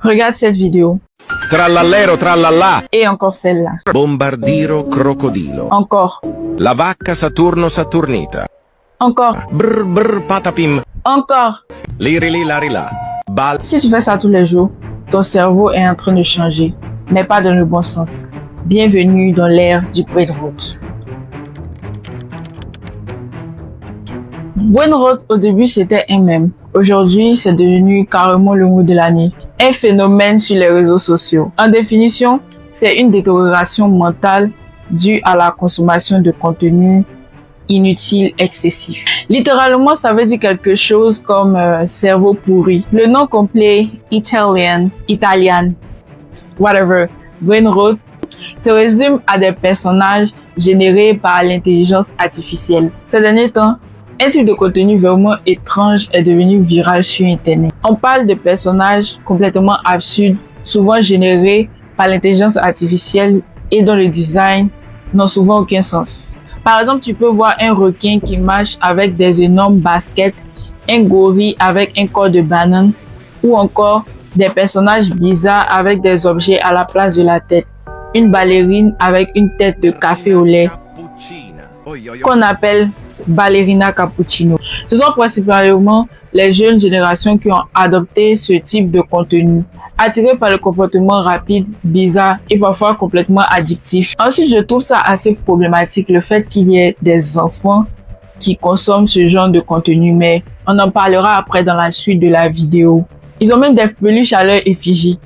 Regarde cette vidéo. Trallallero trallallà. Et encore celle-là. Bombardiro crocodilo. Encore. La vacca Saturno Saturnita. Encore. Brr brr patapim. Encore. Lirili larila. Bal. Si tu fais ça tous les jours, ton cerveau est en train de changer, mais pas dans le bon sens. Bienvenue dans l'ère du brainrot. Brainrot, au début, c'était un mème. Aujourd'hui, c'est devenu carrément le mot de l'année. Un phénomène sur les réseaux sociaux. En définition, c'est une détérioration mentale due à la consommation de contenu inutile, excessif. Littéralement, ça veut dire quelque chose comme cerveau pourri. Le nom complet, Italian, whatever, brainrot, se résume à des personnages générés par l'intelligence artificielle. Ces derniers temps, un type de contenu vraiment étrange est devenu viral sur Internet. On parle de personnages complètement absurdes, souvent générés par l'intelligence artificielle et dont le design n'a souvent aucun sens. Par exemple, tu peux voir un requin qui marche avec des énormes baskets, un gorille avec un corps de banane, ou encore des personnages bizarres avec des objets à la place de la tête. Une ballerine avec une tête de café au lait, qu'on appelle ballerina cappuccino. Ce sont principalement les jeunes générations qui ont adopté ce type de contenu, attirés par le comportement rapide, bizarre et parfois complètement addictif. Ensuite, je trouve ça assez problématique le fait qu'il y ait des enfants qui consomment ce genre de contenu, mais on en parlera après dans la suite de la vidéo. Ils ont même des peluches à leur effigie.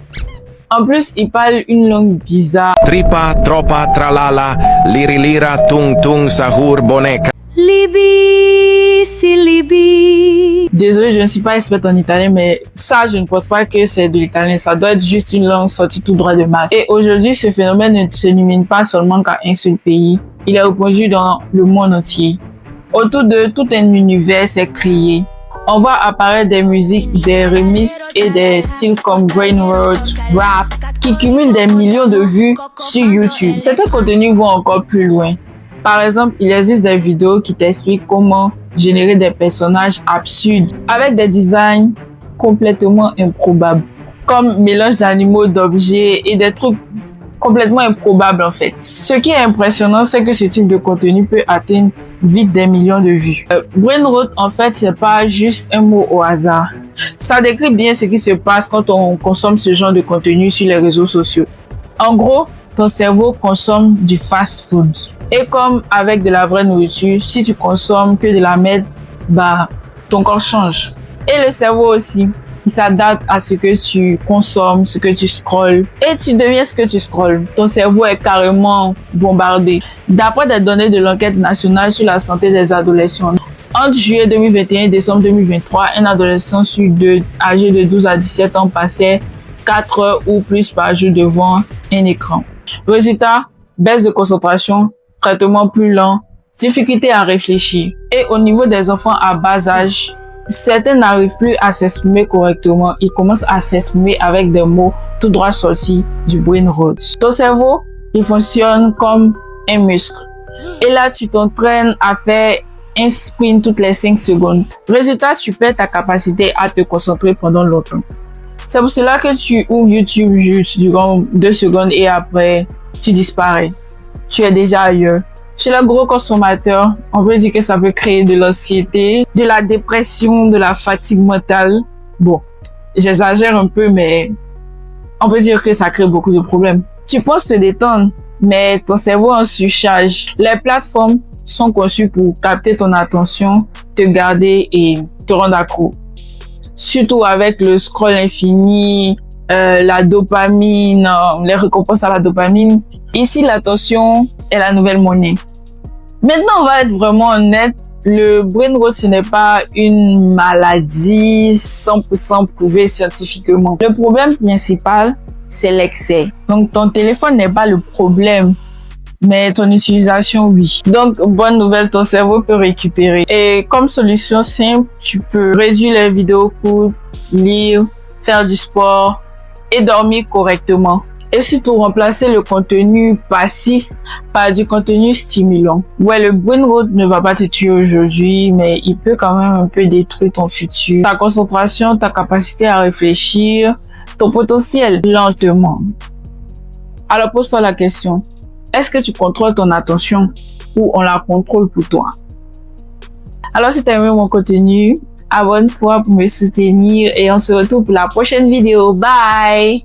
En plus, ils parlent une langue bizarre. Tripa, tropa, tralala, lirilira, tung tung, sahur, boneca. Libi, si libi. Désolée, je ne suis pas experte en italien, mais ça, je ne pense pas que c'est de l'italien. Ça doit être juste une langue sortie tout droit de masse. Et aujourd'hui, ce phénomène ne se limite pas seulement qu'à un seul pays. Il est répandu dans le monde entier. Autour de tout un univers s'est créé. On voit apparaître des musiques, des remixes et des styles comme brainrot, rap, qui cumulent des millions de vues sur YouTube. Certains contenus vont encore plus loin. Par exemple, il existe des vidéos qui t'expliquent comment générer des personnages absurdes avec des designs complètement improbables, comme mélange d'animaux, d'objets et des trucs complètement improbables en fait. Ce qui est impressionnant, c'est que ce type de contenu peut atteindre vite des millions de vues. Brainrot, en fait, c'est pas juste un mot au hasard. Ça décrit bien ce qui se passe quand on consomme ce genre de contenu sur les réseaux sociaux. En gros, ton cerveau consomme du fast food. Et comme avec de la vraie nourriture, si tu consommes que de la merde, ton corps change. Et le cerveau aussi, il s'adapte à ce que tu consommes, ce que tu scrolles. Et tu deviens ce que tu scrolles. Ton cerveau est carrément bombardé. D'après des données de l'enquête nationale sur la santé des adolescents, entre juillet 2021 et décembre 2023, un adolescent sur deux âgé de 12 à 17 ans passait 4 heures ou plus par jour devant un écran. Résultat, baisse de concentration, traitement plus lent, difficulté à réfléchir. Et au niveau des enfants à bas âge, certains n'arrivent plus à s'exprimer correctement. Ils commencent à s'exprimer avec des mots tout droit sortis du brainrot. Ton cerveau, il fonctionne comme un muscle. Et là, tu t'entraînes à faire un sprint toutes les 5 secondes. Résultat, tu perds ta capacité à te concentrer pendant longtemps. C'est pour cela que tu ouvres YouTube juste durant 2 secondes et après, tu disparais. Tu es déjà ailleurs. Chez le gros consommateur, on peut dire que ça peut créer de l'anxiété, de la dépression, de la fatigue mentale. Bon, j'exagère un peu, mais on peut dire que ça crée beaucoup de problèmes. Tu penses te détendre, mais ton cerveau en surcharge. Les plateformes sont conçues pour capter ton attention, te garder et te rendre accro. Surtout avec le scroll infini, la dopamine, les récompenses à la dopamine. Ici, l'attention est la nouvelle monnaie. Maintenant, on va être vraiment honnête. Le brainrot, ce n'est pas une maladie 100% prouvée scientifiquement. Le problème principal, c'est l'excès. Donc, ton téléphone n'est pas le problème, mais ton utilisation, oui. Donc, bonne nouvelle, ton cerveau peut récupérer. Et comme solution simple, tu peux réduire les vidéos courtes, lire, faire du sport et dormir correctement. Et surtout remplacer le contenu passif par du contenu stimulant. Ouais, le brainrot ne va pas te tuer aujourd'hui, mais il peut quand même un peu détruire ton futur. Ta concentration, ta capacité à réfléchir, ton potentiel lentement. Alors pose-toi la question, est-ce que tu contrôles ton attention ou on la contrôle pour toi? Alors si tu as aimé mon contenu, abonne-toi pour me soutenir et on se retrouve pour la prochaine vidéo. Bye!